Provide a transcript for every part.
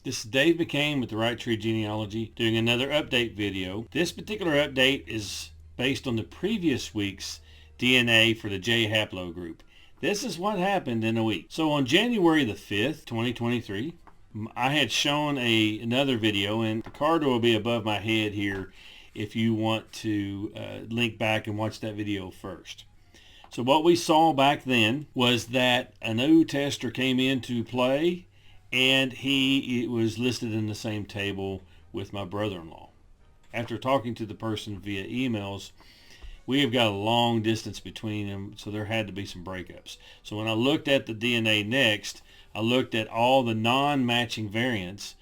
This is Dave McCain with the Right Tree Genealogy doing another update video. This particular update is based on the previous week's DNA for the J haplogroup. This is what happened in a week. So on January the 5th, 2023, I had shown another video, and the card will be above my head here if you want to link back and watch that video first. So what we saw back then was that a new tester came into play, and it was listed in the same table with my brother-in-law. After talking to the person via emails, we have got a long distance between them, so there had to be some breakups. So when I looked at the DNA next, I looked at all the non-matching variants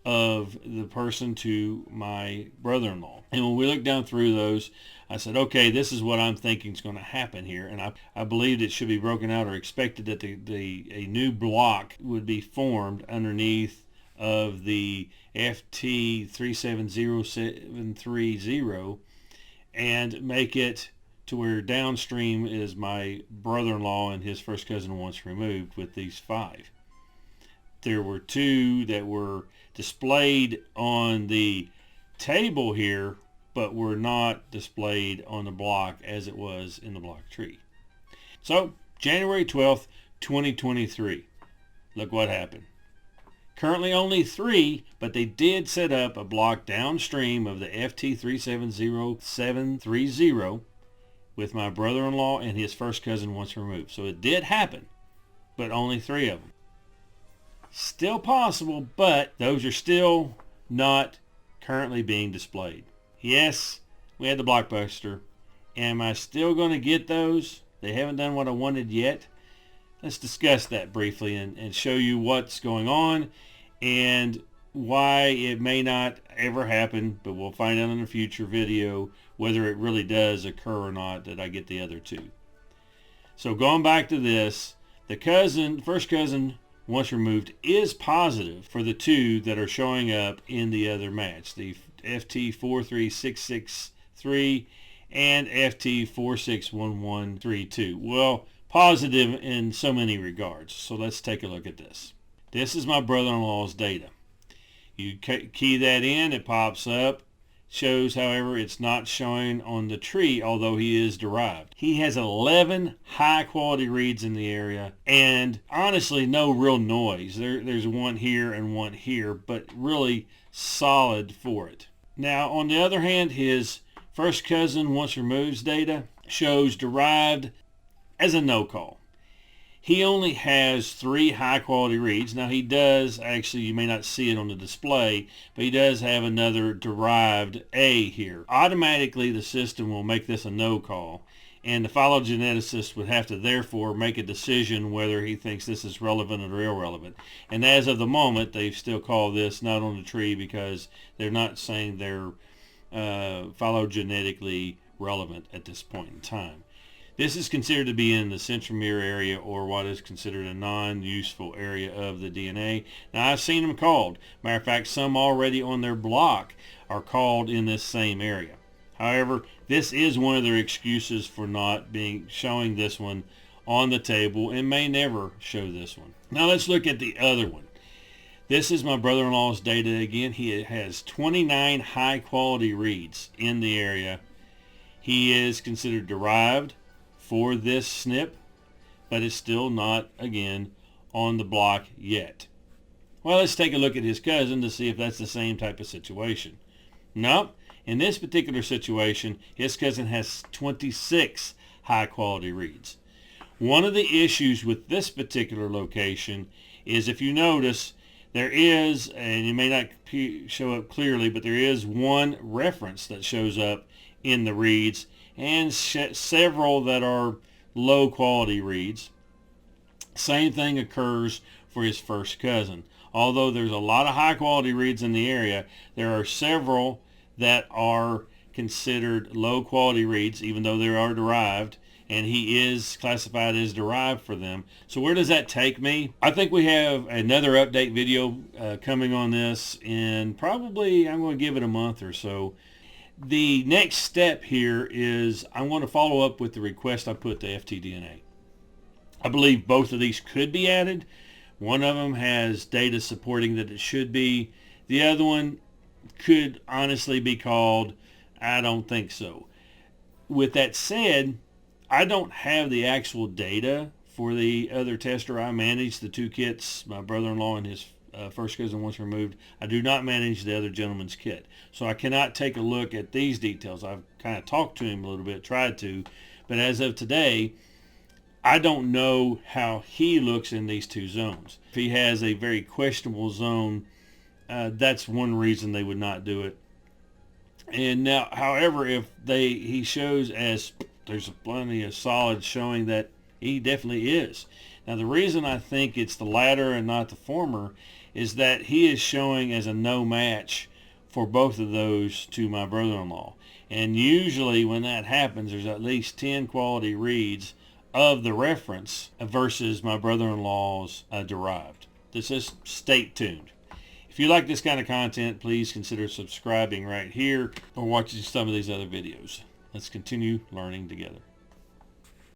of the person to my brother-in-law. And when we looked down through those, I said, okay, this is what I'm thinking is going to happen here. And I believed it should be broken out, or expected that a new block would be formed underneath of the FT370730 and make it to where downstream is my brother-in-law and his first cousin once removed with these 5. There were 2 that were displayed on the table here, but were not displayed on the block as it was in the block tree. So January 12th, 2023, look what happened. Currently only 3, but they did set up a block downstream of the FT370730 with my brother-in-law and his first cousin once removed. So it did happen, but only 3 of them. Still possible, but those are still not currently being displayed. Yes, we had the blockbuster. Am I still going to get those? They haven't done what I wanted yet. Let's discuss that briefly and show you what's going on and why it may not ever happen, but we'll find out in a future video whether it really does occur or not that I get the other 2. So going back to this, the first cousin once removed is positive for the 2 that are showing up in the other match, the FT43663 and FT461132. Well, positive in so many regards. So let's take a look at this. This is my brother-in-law's data. You key that in, it pops up. Shows, however, it's not showing on the tree, although he is derived. He has 11 high-quality reads in the area, and honestly, no real noise. There's one here and one here, but really solid for it. Now, on the other hand, his first cousin once removed's data shows derived as a no-call. He only has 3 high-quality reads. Now, he does, actually, you may not see it on the display, but he does have another derived A here. Automatically, the system will make this a no-call, and the phylogeneticist would have to, therefore, make a decision whether he thinks this is relevant or irrelevant. And as of the moment, they still call this not on the tree because they're not saying they're phylogenetically relevant at this point in time. This is considered to be in the centromere area, or what is considered a non-useful area of the DNA. Now, I've seen them called. Matter of fact, some already on their block are called in this same area. However, this is one of their excuses for not showing this one on the table, and may never show this one. Now let's look at the other one. This is my brother-in-law's data again. He has 29 high-quality reads in the area. He is considered derived for this SNP, but it's still not, again, on the block yet. Well, let's take a look at his cousin to see if that's the same type of situation. Nope. In this particular situation, his cousin has 26 high-quality reads. One of the issues with this particular location is, if you notice, there is, and it may not show up clearly, but there is one reference that shows up in the reads, and several that are low-quality reads. Same thing occurs for his first cousin. Although there's a lot of high-quality reads in the area, there are several that are considered low-quality reads, even though they are derived, and he is classified as derived for them. So where does that take me? I think we have another update video coming on this in probably, I'm going to give it a month or so. The next step here is I'm going to follow up with the request I put to FTDNA. I believe both of these could be added, One of them has data supporting that it should be. The other one could honestly be called, I don't think so. With that said, I don't have the actual data for the other tester. I manage the two kits, my brother-in-law and his first cousin once removed. I do not manage the other gentleman's kit. So I cannot take a look at these details. I've kind of talked to him a little bit, tried to, but as of today, I don't know how he looks in these two zones. If he has a very questionable zone, that's one reason they would not do it. And now, however, if he shows as there's plenty of solids showing that he definitely is. Now, the reason I think it's the latter and not the former is that he is showing as a no match for both of those to my brother-in-law. And usually when that happens, there's at least 10 quality reads of the reference versus my brother-in-law's derived. This is stay tuned. If you like this kind of content, please consider subscribing right here or watching some of these other videos. Let's continue learning together.